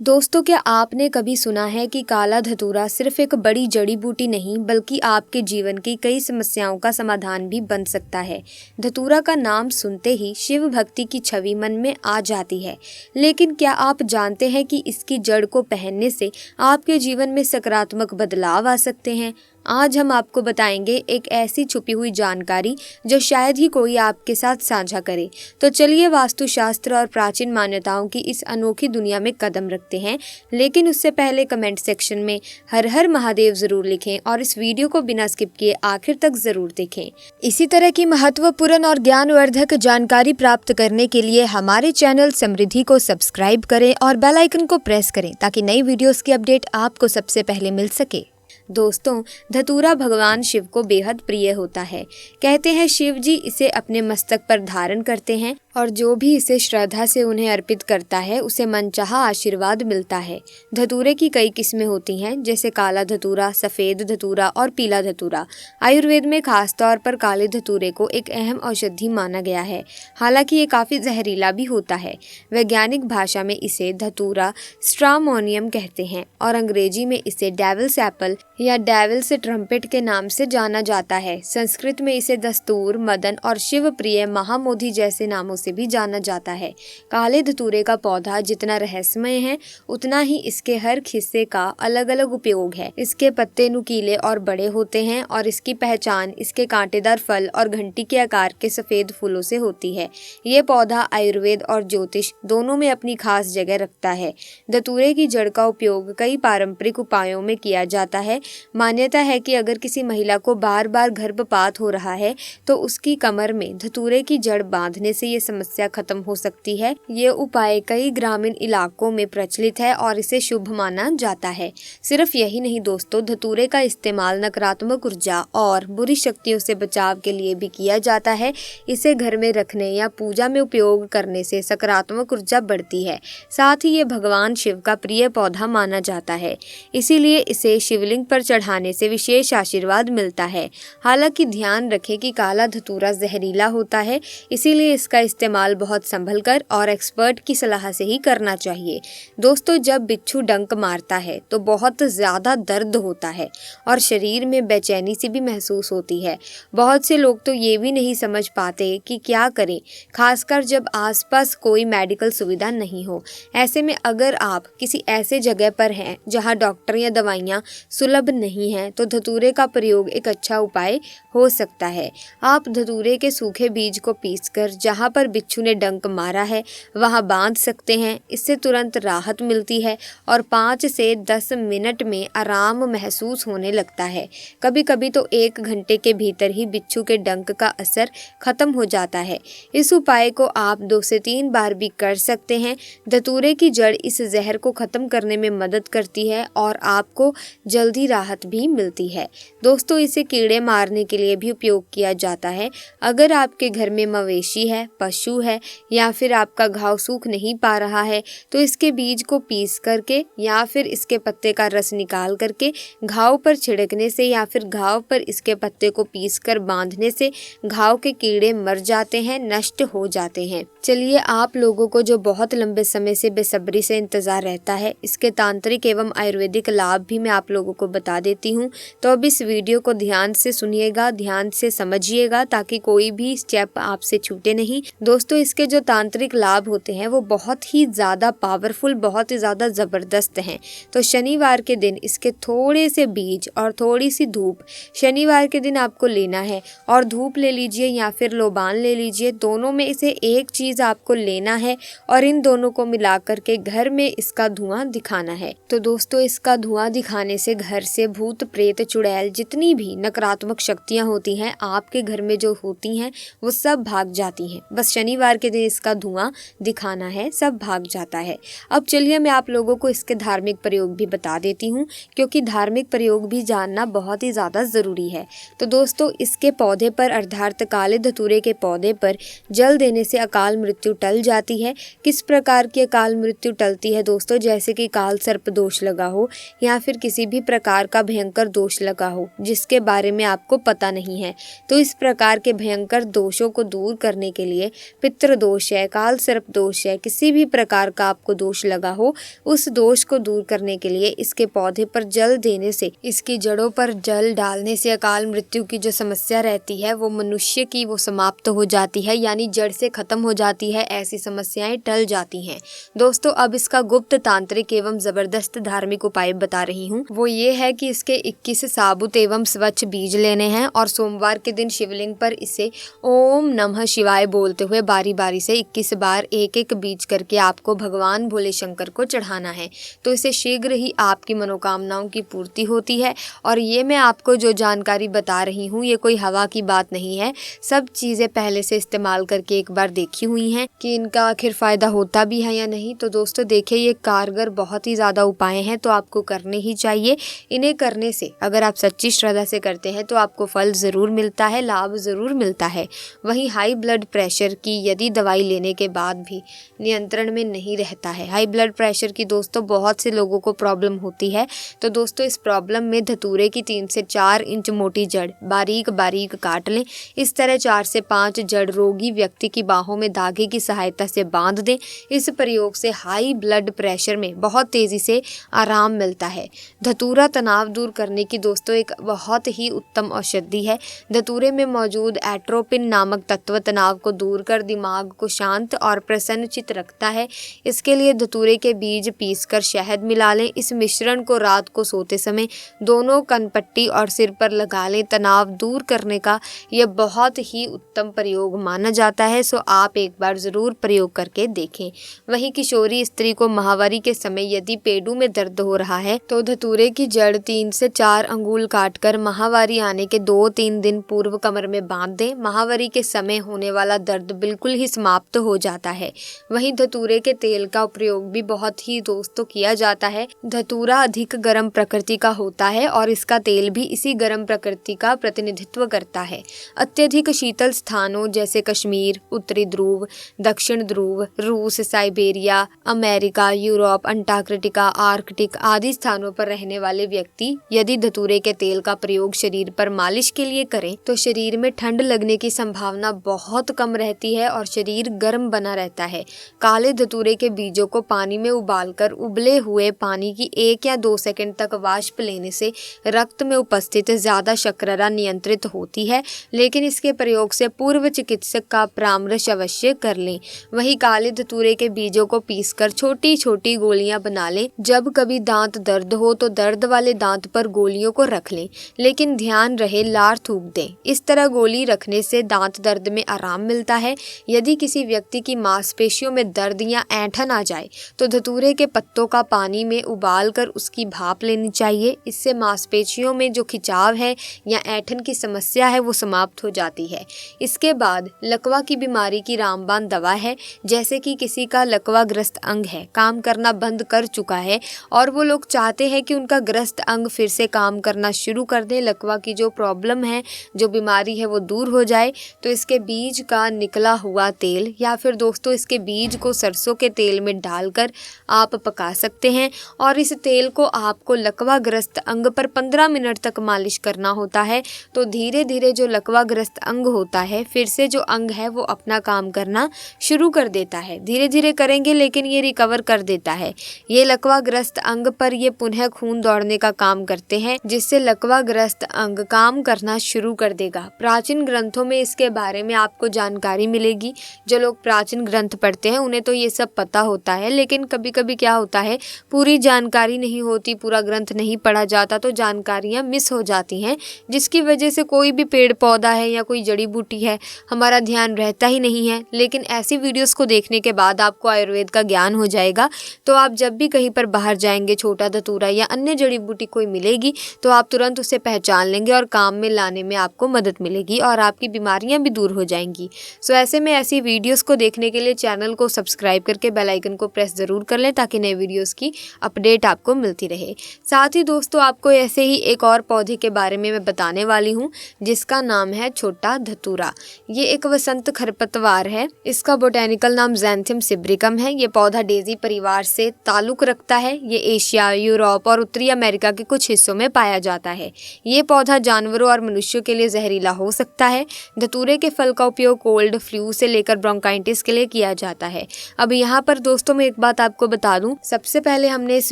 दोस्तों, क्या आपने कभी सुना है कि काला धतूरा सिर्फ एक बड़ी जड़ी बूटी नहीं बल्कि आपके जीवन की कई समस्याओं का समाधान भी बन सकता है। धतूरा का नाम सुनते ही शिव भक्ति की छवि मन में आ जाती है, लेकिन क्या आप जानते हैं कि इसकी जड़ को पहनने से आपके जीवन में सकारात्मक बदलाव आ सकते हैं। आज हम आपको बताएंगे एक ऐसी छुपी हुई जानकारी जो शायद ही कोई आपके साथ साझा करे। तो चलिए वास्तुशास्त्र और प्राचीन मान्यताओं की इस अनोखी दुनिया में कदम रखते हैं, लेकिन उससे पहले कमेंट सेक्शन में हर हर महादेव जरूर लिखें और इस वीडियो को बिना स्किप किए आखिर तक जरूर देखें। इसी तरह की महत्वपूर्ण और ज्ञानवर्धक जानकारी प्राप्त करने के लिए हमारे चैनल समृद्धि को सब्सक्राइब करें और बेल आइकन को प्रेस करें ताकि नई वीडियोस की अपडेट आपको सबसे पहले मिल सके। दोस्तों, धतूरा भगवान शिव को बेहद प्रिय होता है। कहते हैं शिव जी इसे अपने मस्तक पर धारण करते हैं और जो भी इसे श्रद्धा से उन्हें अर्पित करता है उसे मनचाहा आशीर्वाद मिलता है। धतूरे की कई किस्में होती हैं, जैसे काला धतूरा, सफेद धतूरा और पीला धतूरा। आयुर्वेद में खास तौर पर काले धतूरे को एक अहम औषधि माना गया है, हालांकि ये काफी जहरीला भी होता है। वैज्ञानिक भाषा में इसे धतूरा स्ट्रामोनियम कहते हैं और अंग्रेजी में इसे डेविल्स एप्पल या डेविल्स ट्रम्पेट के नाम से जाना जाता है। संस्कृत में इसे दस्तूर, मदन और शिव प्रिय, महामोधी जैसे नामों से भी जाना जाता है। काले धतूरे का पौधा जितना रहस्यमय है, उतना ही इसके हर हिस्से का अलग अलग उपयोग है। इसके पत्ते नुकीले और बड़े होते हैं और इसकी पहचान इसके कांटेदार फल और घंटी के आकार के सफेद फूलों से होती है। ये पौधा आयुर्वेद और ज्योतिष दोनों में अपनी खास जगह रखता है। धतूरे की जड़ का उपयोग कई पारंपरिक उपायों में किया जाता है। मान्यता है कि अगर किसी महिला को बार बार गर्भपात हो रहा है तो उसकी कमर में धतूरे की जड़ बांधने से ये समस्या खत्म हो सकती है। ये उपाय कई ग्रामीण इलाकों में प्रचलित है और इसे शुभ माना जाता है। सिर्फ यही नहीं दोस्तों, धतूरे का इस्तेमाल नकारात्मक ऊर्जा और बुरी शक्तियों से बचाव के लिए भी किया जाता है। इसे घर में रखने या पूजा में उपयोग करने से सकारात्मक ऊर्जा बढ़ती है। साथ ही ये भगवान शिव का प्रिय पौधा माना जाता है, इसीलिए इसे शिवलिंग पर चढ़ाने से विशेष आशीर्वाद मिलता है। हालांकि ध्यान रखें कि काला धतूरा जहरीला होता है, इसीलिए इसका इस्तेमाल बहुत संभल कर और एक्सपर्ट की सलाह से ही करना चाहिए। दोस्तों, जब बिच्छू डंक मारता है तो बहुत ज्यादा दर्द होता है और शरीर में बेचैनी सी भी महसूस होती है। बहुत से लोग तो ये भी नहीं समझ पाते कि क्या करें, खासकर जब आसपास कोई मेडिकल सुविधा नहीं हो। ऐसे में अगर आप किसी ऐसे जगह पर हैं जहां डॉक्टर या दवाइयां सुलभ नहीं है तो धतूरे का प्रयोग एक अच्छा उपाय हो सकता है। आप धतूरे के सूखे बीज को पीसकर जहां पर बिच्छू ने डंक मारा है वहां बांध सकते हैं। इससे तुरंत राहत मिलती है और 5 से 10 मिनट में आराम महसूस होने लगता है। कभी कभी तो 1 घंटे के भीतर ही बिच्छू के डंक का असर खत्म हो जाता है। इस उपाय को आप 2 से 3 बार भी कर सकते हैं। धतूरे की जड़ इस जहर को खत्म करने में मदद करती है और आपको जल्दी राहत भी मिलती है। दोस्तों, इसे कीड़े मारने के लिए भी उपयोग किया जाता है। अगर आपके घर में मवेशी है, पशु है या फिर आपका घाव सूख नहीं पा रहा है तो इसके बीज को पीस करके या फिर इसके पत्ते का रस निकाल करके घाव पर छिड़कने से या फिर घाव पर इसके पत्ते को पीस कर बांधने से घाव के कीड़े मर जाते हैं, नष्ट हो जाते हैं। चलिए, आप लोगों को जो बहुत लंबे समय से बेसब्री से इंतजार रहता है, इसके तांत्रिक एवं आयुर्वेदिक लाभ भी मैं आप लोगों को बता देती हूँ। तो अब इस वीडियो को ध्यान से सुनिएगा, ध्यान से समझिएगा ताकि कोई भी स्टेप आपसे छूटे नहीं। दोस्तों, इसके जो तांत्रिक लाभ होते हैं वो बहुत ही ज़्यादा पावरफुल, बहुत ही ज़्यादा ज़बरदस्त हैं। तो शनिवार के दिन इसके थोड़े से बीज और थोड़ी सी धूप शनिवार के दिन आपको लेना है और धूप ले लीजिए या फिर लोबान ले लीजिए। दोनों में से एक चीज़ आपको लेना है और इन दोनों को मिला करके घर में इसका धुआं दिखाना है। तो दोस्तों, इसका धुआं दिखाने से घर से भूत प्रेत चुड़ैल जितनी भी नकारात्मक शक्तियां होती हैं आपके घर में जो होती हैं वो सब भाग जाती हैं। बस शनिवार के दिन इसका धुआं दिखाना है, सब भाग जाता है। अब चलिए मैं आप लोगों को इसके धार्मिक प्रयोग भी बता देती हूँ, क्योंकि धार्मिक प्रयोग भी जानना बहुत ही ज़्यादा ज़रूरी है। तो दोस्तों, इसके पौधे पर अर्थात काले धतूरे के पौधे पर जल देने से अकाल मृत्यु टल जाती है। किस प्रकार की अकाल मृत्यु टलती है दोस्तों? जैसे कि काल सर्प दोष लगा हो या फिर किसी भी प्रकार का भयंकर दोष लगा हो जिसके बारे में आपको पता नहीं है। तो इस प्रकार के भयंकर दोषों को दूर करने के लिए पितृ दोष है, काल सर्प दोष है, किसी भी प्रकार का आपको दोष लगा हो, उस दोष को दूर करने के लिए इसके पौधे पर जल देने से, इसकी जड़ों पर जल डालने से अकाल मृत्यु की जो समस्या रहती है वो मनुष्य की वो समाप्त हो जाती है, यानी जड़ से खत्म हो जाती है। ऐसी समस्याएं टल जाती हैं। दोस्तों, अब इसका गुप्त तांत्रिक एवं जबरदस्त धार्मिक उपाय बता रही हूँ। वो ये है कि इसके 21 साबुत एवं स्वच्छ बीज लेने हैं और सोमवार के दिन शिवलिंग पर इसे ओम नमः शिवाय बोलते हुए बारी बारी से 21 बार एक एक बीज करके आपको भगवान भोले शंकर को चढ़ाना है। तो इसे शीघ्र ही आपकी मनोकामनाओं की पूर्ति होती है। और ये मैं आपको जो जानकारी बता रही हूँ ये कोई हवा की बात नहीं है। सब चीज़ें पहले से इस्तेमाल करके एक बार देखी हुई हैं कि इनका आखिर फ़ायदा होता भी है या नहीं। तो दोस्तों देखिए, ये कारगर बहुत ही ज़्यादा उपाय हैं, तो आपको करने ही चाहिए। इन्हें करने से अगर आप सच्ची श्रद्धा से करते हैं तो आपको फल ज़रूर मिलता है, लाभ ज़रूर मिलता है। वहीं हाई ब्लड प्रेशर की यदि दवाई लेने के बाद भी नियंत्रण में नहीं रहता है, हाई ब्लड प्रेशर की दोस्तों बहुत से लोगों को प्रॉब्लम होती है। तो दोस्तों इस प्रॉब्लम में धतूरे की 3 से 4 इंच मोटी जड़ बारीक बारीक काट लें। इस तरह 4 से 5 जड़ रोगी व्यक्ति की बाहों में धागे की सहायता से बांध दें। इस प्रयोग से हाई ब्लड प्रेशर में बहुत तेज़ी से आराम मिलता है। धतूरा तनाव दूर करने की दोस्तों एक बहुत ही उत्तम औषधि है। धतूरे में मौजूद एट्रोपिन नामक तत्व तनाव को दूर कर दिमाग को शांत और प्रसन्नचित रखता है। इसके लिए धतूरे के बीज पीसकर शहद मिला लें। इस मिश्रण को रात को सोते समय दोनों कनपट्टी और सिर पर लगा लें। तनाव दूर करने का यह बहुत ही उत्तम प्रयोग माना जाता है। सो आप एक बार ज़रूर प्रयोग करके देखें। वहीं किशोरी स्त्री को माहवारी के समय यदि पेडू में दर्द हो रहा है तो धतूरे की जड़ 3 से 4 अंगुल काटकर माहवारी आने के 2-3 दिन पूर्व कमर में बांध दें। माहवारी के समय होने वाला दर्द बिल्कुल ही समाप्त हो जाता है। वहीं धतूरे के तेल का प्रयोग भी बहुत ही दोस्तों किया जाता है। धतूरा अधिक गर्म प्रकृति का होता है और इसका तेल भी इसी गर्म प्रकृति का प्रतिनिधित्व करता है। अत्यधिक शीतल स्थानों जैसे कश्मीर, उत्तरी ध्रुव, दक्षिण ध्रुव, रूस, Siberia, America, Europe, Antarctica, Arctic आदि स्थानों पर रहने वाले व्यक्ति यदि धतूरे के तेल का प्रयोग शरीर पर मालिश के लिए करें तो शरीर में ठंड लगने की संभावना बहुत कम रहती है और शरीर गर्म बना रहता है। काले धतूरे के बीजों को पानी में उबालकर उबले हुए पानी की 1 या 2 सेकंड तक वाष्प लेने से रक्त में उपस्थित ज्यादा शर्करा नियंत्रित होती है, लेकिन इसके प्रयोग से पूर्व चिकित्सक का परामर्श अवश्य कर लें। वहीं काले धतूरे के बीजों को पीसकर छोटी छोटी गोलियां बना लें। जब कभी दांत दर्द हो तो दर्द वाले दांत पर गोलियों को रख लें, लेकिन ध्यान रहे लार थूक दें। इस तरह गोली रखने से दांत दर्द में आराम मिलता है। यदि किसी व्यक्ति की मांसपेशियों में दर्द या ऐंठन आ जाए तो धतूरे के पत्तों का पानी में उबाल कर उसकी भाप लेनी चाहिए। इससे मांसपेशियों में जो खिंचाव है या ऐंठन की समस्या है वो समाप्त हो जाती है। इसके बाद लकवा की बीमारी की रामबाण दवा है। जैसे कि किसी का लकवा ग्रस्त अंग है, काम करना बंद कर चुका है और वो लोग चाहते हैं कि उनका ग्रस्त अंग फिर से काम करना शुरू कर दे, लकवा की जो प्रॉब्लम है, जो बीमारी है वो दूर हो जाए, तो इसके बीज का निकला हुआ तेल या फिर दोस्तों इसके बीज को सरसों के तेल में डालकर आप पका सकते हैं। और इस तेल को आपको लकवा ग्रस्त अंग पर 15 मिनट तक मालिश करना होता है। तो धीरे धीरे जो लकवा ग्रस्त अंग होता है फिर से जो अंग है वो अपना काम करना शुरू कर देता है। धीरे धीरे करेंगे लेकिन ये रिकवर कर देता है। ये लकवा ग्रस्त अंग पर ये पुनः खून दौड़ने का काम करते हैं, जिससे लकवा ग्रस्त अंग काम करना शुरू कर देगा। प्राचीन ग्रंथों में इसके बारे में आपको जानकारी मिलेगी। जो लोग प्राचीन ग्रंथ पढ़ते हैं उन्हें तो ये सब पता होता है, लेकिन कभी कभी क्या होता है पूरी जानकारी नहीं होती, पूरा ग्रंथ नहीं पढ़ा जाता तो जानकारियाँ मिस हो जाती हैं, जिसकी वजह से कोई भी पेड़ पौधा है या कोई जड़ी बूटी है हमारा ध्यान रहता ही नहीं है। लेकिन ऐसी वीडियोस को देखने के बाद आपको आयुर्वेद का ज्ञान हो जाएगा। तो आप जब भी कहीं पर बाहर जाएंगे, छोटा धतूरा या अन्य जड़ी बूटी कोई मिलेगी तो आप तुरंत उसे पहचान लेंगे और काम में लाने में आपको मदद मिलेगी और आपकी बीमारियां भी दूर हो जाएंगी। सो ऐसे में ऐसी वीडियोस को देखने के लिए चैनल को सब्सक्राइब करके बेल आइकन को प्रेस ज़रूर कर लें ताकि नए वीडियोस की अपडेट आपको मिलती रहे। साथ ही दोस्तों आपको ऐसे ही एक और पौधे के बारे में मैं बताने वाली हूँ जिसका नाम है छोटा धतूरा। ये एक वसंत खरपतवार है। इसका बोटेनिकल नाम ज़ैंथियम सिब्रिकम है। ये पौधा डेजी परिवार से ताल्लुक रखता है। ये एशिया, यूरोप और उत्तरी अमेरिका के कुछ हिस्सों में पाया जाता है। ये पौधा जानवरों और मनुष्यों के लिए जहरीला हो सकता है। धतूरे के फल का उपयोग कोल्ड फ्लू से लेकर ब्रोंकाइटिस के लिए किया जाता है। अब यहाँ पर दोस्तों मैं एक बात आपको बता दूं, सबसे पहले हमने इस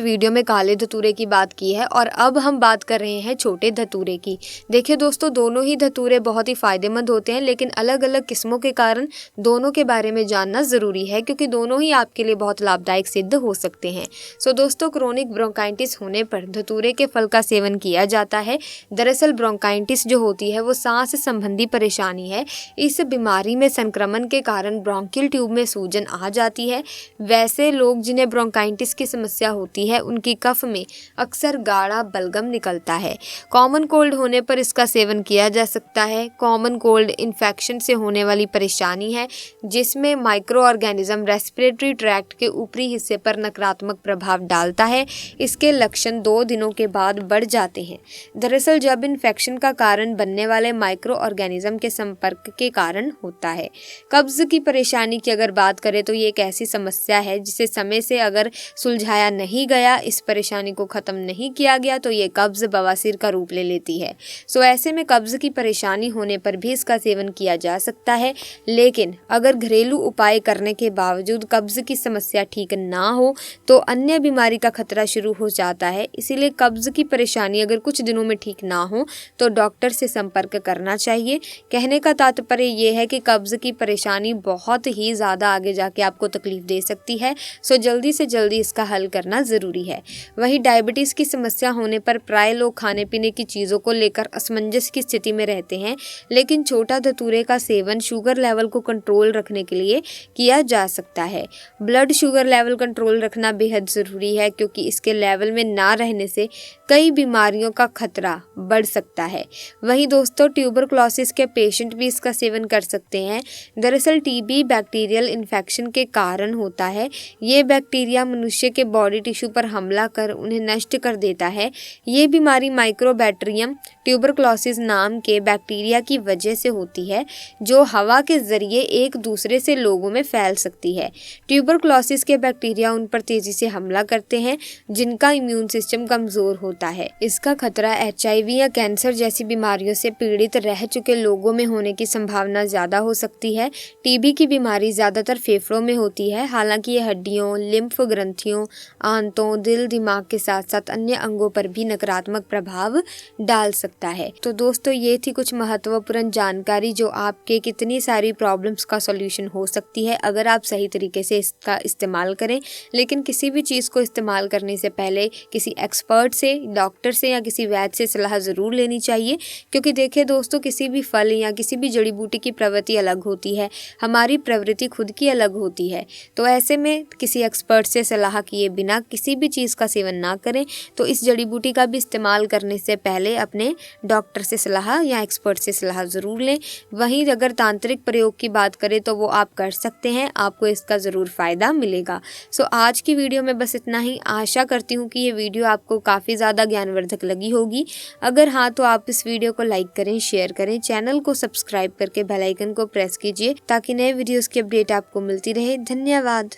वीडियो में काले धतूरे की बात की है और अब हम बात कर रहे हैं छोटे धतूरे की। देखिए दोस्तों, दोनों ही धतूरे बहुत ही फायदेमंद होते हैं, लेकिन अलग अलग किस्मों के कारण दोनों के बारे में जानना ज़रूरी है, क्योंकि दोनों ही आपके लिए बहुत लाभदायक सिद्ध हो सकते हैं। सो दोस्तों, क्रोनिक ब्रोंकाइटिस होने पर धतूरे के फल का सेवन किया जाता है। दरअसल ब्रोंकाइटिस जो होती है वो सांस संबंधी परेशानी है। इस बीमारी में संक्रमण के कारण ब्रोंकियल ट्यूब में सूजन आ जाती है। वैसे लोग जिन्हें ब्रोंकाइटिस की समस्या होती है उनकी कफ में अक्सर गाढ़ा बलगम निकलता है। कॉमन कोल्ड होने पर इसका सेवन किया जा सकता है। कॉमन कोल्ड इन्फेक्शन से होने वाली परेशानी है जिसमें माइक्रो ऑर्गेनिज्म रेस्पिरेटरी ट्रैक्ट के ऊपरी हिस्से पर नकारात्मक प्रभाव डालता है। इसके लक्षण 2 दिनों के बाद बढ़ जाते हैं। दरअसल जब इन्फेक्शन का कारण बनने वाले माइक्रो ऑर्गेनिज्म के संपर्क के कारण होता है। कब्ज की परेशानी की अगर बात करें तो ये एक ऐसी समस्या है जिसे समय से अगर सुलझाया नहीं गया, इस परेशानी को ख़त्म नहीं किया गया तो ये कब्ज बवासीर का रूप ले लेती है। सो ऐसे में कब्ज की परेशानी होने पर भी इसका सेवन किया जा सकता है, लेकिन अगर घरेलू उपाय करने के बावजूद कब्ज की समस्या ठीक ना हो तो अन्य बीमारी का खतरा शुरू हो जाता है। इसीलिए कब्ज की परेशानी अगर कुछ दिनों में ठीक ना हो तो डॉक्टर से संपर्क करना चाहिए। कहने का तात्पर्य ये है कि कब्ज की परेशानी बहुत ही ज़्यादा आगे जाके आपको तकलीफ दे सकती है। सो जल्दी से जल्दी इसका हल करना ज़रूरी है। वहीं डायबिटीज़ की समस्या होने पर प्राय लोग खाने पीने की चीज़ों को लेकर असमंजस की स्थिति में रहते हैं, लेकिन छोटा धतूरे का सेवन शुगर लेवल को कंट्रोल रखने के लिए किया जा सकता है। ब्लड शुगर लेवल कंट्रोल रखना बेहद ज़रूरी है, क्योंकि इसके लेवल में ना रहने से कई बीमारियों का खतरा बढ़ सकता है। वहीं दोस्तों, ट्यूबरक्लोसिस के पेशेंट भी इसका सेवन कर सकते हैं। दरअसल टीबी बैक्टीरियल इन्फेक्शन के कारण होता है। ये बैक्टीरिया मनुष्य के बॉडी टिश्यू पर हमला कर उन्हें नष्ट कर देता है। ये बीमारी माइक्रोबैक्टीरियम ट्यूबरक्लोसिस नाम के बैक्टीरिया की वजह से होती है, जो हवा के जरिए एक दूसरे से लोगों में फैल सकती है। ट्यूबरक्लोसिस के बैक्टीरिया उन पर तेजी से हमला करते हैं जिनका इम्यून सिस्टम कमजोर होता है। इसका खतरा HIV या कैंसर जैसी बीमारियों से पीड़ित रह चुके लोगों में होने की संभावना ज़्यादा हो सकती है। टीबी की बीमारी ज़्यादातर फेफड़ों में होती है, हालांकि ये हड्डियों, लिम्फ ग्रंथियों, आंतों, दिल, दिमाग के साथ साथ अन्य अंगों पर भी नकारात्मक प्रभाव डाल सकता है। तो दोस्तों, ये थी कुछ महत्वपूर्ण जानकारी जो आपके कितनी सारी प्रॉब्लम्स का सॉल्यूशन हो सकती है अगर आप सही तरीके से इसका इस्तेमाल करें। लेकिन किसी भी चीज़ को इस्तेमाल करने से पहले किसी एक्सपर्ट से, डॉक्टर से या किसी वैद्य से सलाह ज़रूर लेनी चाहिए, क्योंकि देखिए दोस्तों, किसी भी फल या किसी भी जड़ी बूटी की प्रवृत्ति अलग होती है, हमारी प्रवृत्ति खुद की अलग होती है। तो ऐसे में किसी एक्सपर्ट से सलाह किए बिना किसी भी चीज़ का सेवन ना करें। तो इस जड़ी बूटी का भी इस्तेमाल करने से पहले अपने डॉक्टर से सलाह या एक्सपर्ट से सलाह ज़रूर लें। वहीं अगर तांत्रिक प्रयोग की बात करें तो वो आप कर सकते हैं, आपको इसका ज़रूर फ़ायदा मिलेगा। सो आज की वीडियो में बस इतना ही। आशा करती हूँ कि ये वीडियो आपको काफ़ी ज़्यादा ज्ञानवर्धक लगी होगी। अगर हाँ तो आप इस वीडियो को लाइक करें, शेयर करें, चैनल को सब्सक्राइब करके बेल आइकन को प्रेस कीजिए ताकि नए वीडियोस की अपडेट आपको मिलती रहे। धन्यवाद।